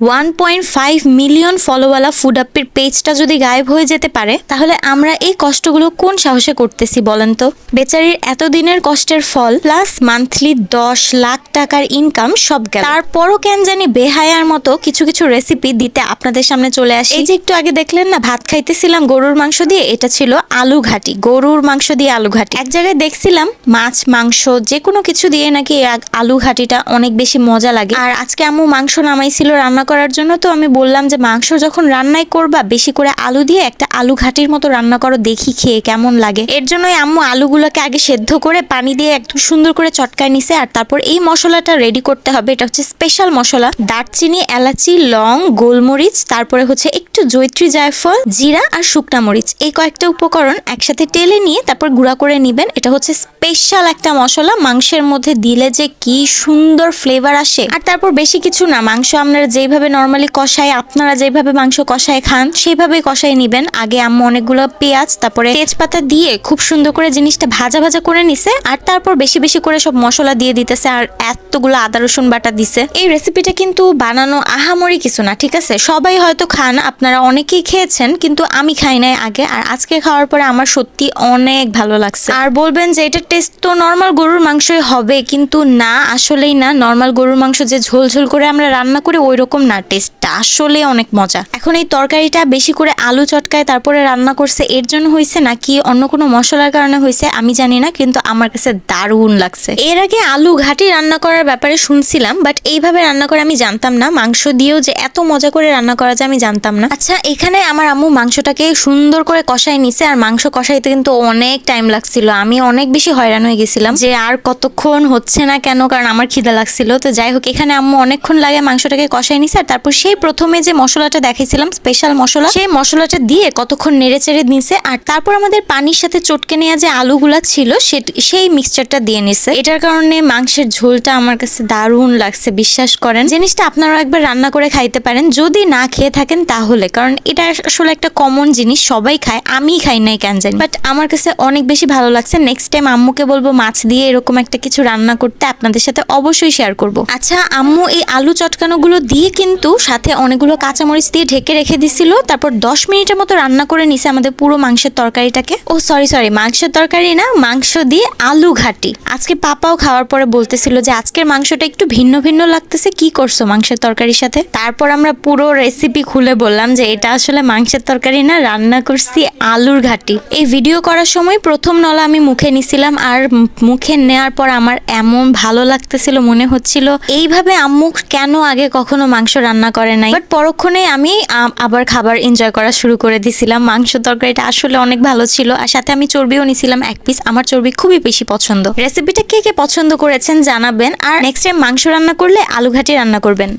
1.5 million ফলোওয়ালা food আপের পেজটা যদি গায়েব হয়ে যেতে পারে, তাহলে আমরা এই কষ্টগুলো কোন সাহসে করতেছি বলেন তো? বেচারির এতদিনের কষ্টের ফল প্লাস মান্থলি 10 লাখ টাকার ইনকাম সব গেল। তারপরও কেন জানি বেহায়ার মতো কিছু কিছু রেসিপি দিতে আপনাদের সামনে চলে আসে। এই যে একটু আগে দেখলেন না, ভাত খাইতেছিলাম গরুর মাংস দিয়ে, এটা ছিল আলু ঘাটি, গরুর মাংস দিয়ে আলু ঘাটি। এক জায়গায় দেখছিলাম মাছ মাংস যে কোনো কিছু দিয়ে নাকি আলু ঘাটিটা অনেক বেশি মজা লাগে। আর আজকে আম্মু মাংস নামাইছিল রান্না করার জন্য, তো আমি বললাম যে মাংস যখন রান্নাই করবা বেশি করে আলু দিয়ে একটা আলু ঘাটির মতো রান্না করো, দেখি খেয়ে কেমন লাগে। এর জন্যই আম্মু আলুগুলোকে আগে সেদ্ধ করে পানি দিয়ে একদম সুন্দর করে চটকায় নিছে। আর তারপর এই মশলাটা রেডি করতে হবে। এটা হচ্ছে স্পেশাল মশলা, দারচিনি, এলাচি, লং, গোলমরিচ, তারপরে হচ্ছে একটু জয়ত্রী, জায়ফল, জিরা আর শুকনা মরিচ, এই কয়েকটা উপকরণ একসাথে টেলে নিয়ে তারপর গুঁড়া করে নিবেন। এটা হচ্ছে স্পেশাল একটা মশলা, মাংসের মধ্যে দিলে যে কি সুন্দর ফ্লেভার আসে। আর তারপর বেশি কিছু না, মাংস আপনারা যেভাবে নর্মালি কষায়, আপনারা যেভাবে মাংস কষায় খান সেইভাবেই কষাই নিবেন। আগে আম্মু অনেকগুলো পেঁয়াজ তারপরে তেজপাতা দিয়ে খুব সুন্দর করে জিনিসটা ভাজা ভাজা করে নিছে। আর তারপর বেশি বেশি করে সব মশলা দিয়ে দিতেছে আর এতগুলো আদা রসুন বাটা দিছে। এই রেসিপিটা কিন্তু বানানো আহামরি কিছু না, ঠিক আছে? সবাই হয়তো খান, আপনারা অনেকেই খেয়েছেন, কিন্তু আমি খাই নাই আগে। আর আজকে খাওয়ার পরে আমার সত্যি অনেক ভালো লাগছে। আর বলবেন যে এটা টেস্ট তো নর্মাল গরুর মাংসই হবে, কিন্তু না, আসলেই না। নর্মাল গরুর মাংস যে ঝোল ঝোল করে আমরা রান্না করি ওই রকম না, টেস্টটা আসলে অনেক মজা। এখন এই তরকারিটা বেশি করে আলু চটকায় তারপরে রান্না করছে, এর জন্য হয়েছে নাকি অন্য কোনো মশলার কারণে হয়েছে আমি জানি না, কিন্তু আমার কাছে দারুণ লাগছে। এর আগে আলু ঘাটি রান্না করার ব্যাপারে শুনছিলাম, বাট এইভাবে রান্না করে আমি জানতাম না। মাংস দিয়েও যে এত মজা করে রান্না করা যায় আমি জানতাম না। আচ্ছা, এখানে আমার আম্মু মাংসটাকে সুন্দর করে কষাই নিছে। আর মাংস কষাইতে কিন্তু অনেক টাইম লাগছিল, আমি অনেক বেশি হয়রান হয়ে গেছিলাম যে আর কতক্ষণ হচ্ছে না কেন, কারণ আমার খিদা লাগছিল। তো যাই হোক, এখানে আম্মু অনেকক্ষণ লাগে মাংসটাকে কষাই নিছে। আর তারপর সেই প্রথমে যে মশলাটা দেখাইছিলাম স্পেশাল মশলা, সেই মশলাটা দিয়ে কতক্ষণ নেড়ে চেড়ে নিছে। আর তারপর আমাদের পানির সাথে চটকে নেওয়া যে আলুগুলা ছিল সেই মিক্সচারটা দিয়ে নিছে। এটার কারণে মাংসের ঝোলটা আমার কাছে দারুণ লাগছে, বিশ্বাস করেন। জিনিসটা আপনারা একবার রান্না করে খাইতে পারেন যদি না খেয়ে থাকেন তাহলে, কারণ এটা আসলে একটা কমন জিনিস, সবাই খায়, আমি খাই নাই কেন জানি, বাট আমার কাছে অনেক বেশি ভালো লাগছে। নেক্সট টাইম আম্মুকে বলবো মাছ দিয়ে এরকম একটা কিছু রান্না করতে, আপনাদের সাথে অবশ্যই শেয়ার করব। আচ্ছা, আম্মু এই আলু চটকানোগুলো দিয়ে কিন্তু সাথে অনেকগুলো কাঁচামরিচ দিয়ে ঢেকে রেখে দিছিল। তারপর 10 মিনিটের মতো রান্না করে নিছে আমাদের পুরো মাংসের তরকারিটাকে। ও সরি, মাংসের তরকারি না, মাংস দিয়ে আলু ঘাটি। আজকে পাপাও খাওয়ার পরে বলতেছিল যে আজকের মাংসটা একটু ভিন্ন ভিন্ন লাগতেছে, কি করছো মাংসের তরকারির সাথে? তারপর আমরা পুরো রেসিপি খুলে বললাম যে এটা আসলে মাংসের তরকারি না, রান্না করছি আলুর ঘাটি। এই ভিডিও করার সময় প্রথম নলা আমি মুখে নিছিলাম, আর মুখে নেওয়ার পর আমার এমন ভালো লাগতেছিল, মনে হচ্ছিল এইভাবে আম্মু কেন আগে কখনো মাংস রান্না করে নাই। বাট পরক্ষণে আমি আবার খাবার এনজয় করা শুরু করে দিছিলাম। মাংস তরকারিটা আসলে অনেক ভালো ছিল, আর সাথে আমি চর্বিও নিছিলাম 1 পিস। আমার চর্বি খুবই বেশি পছন্দ। রেসিপিটা কে কে পছন্দ করেছেন জানাবেন। আর নেক্সট টাইম মাংস রান্না করলে আলু ঘাটি রান্না করবেন।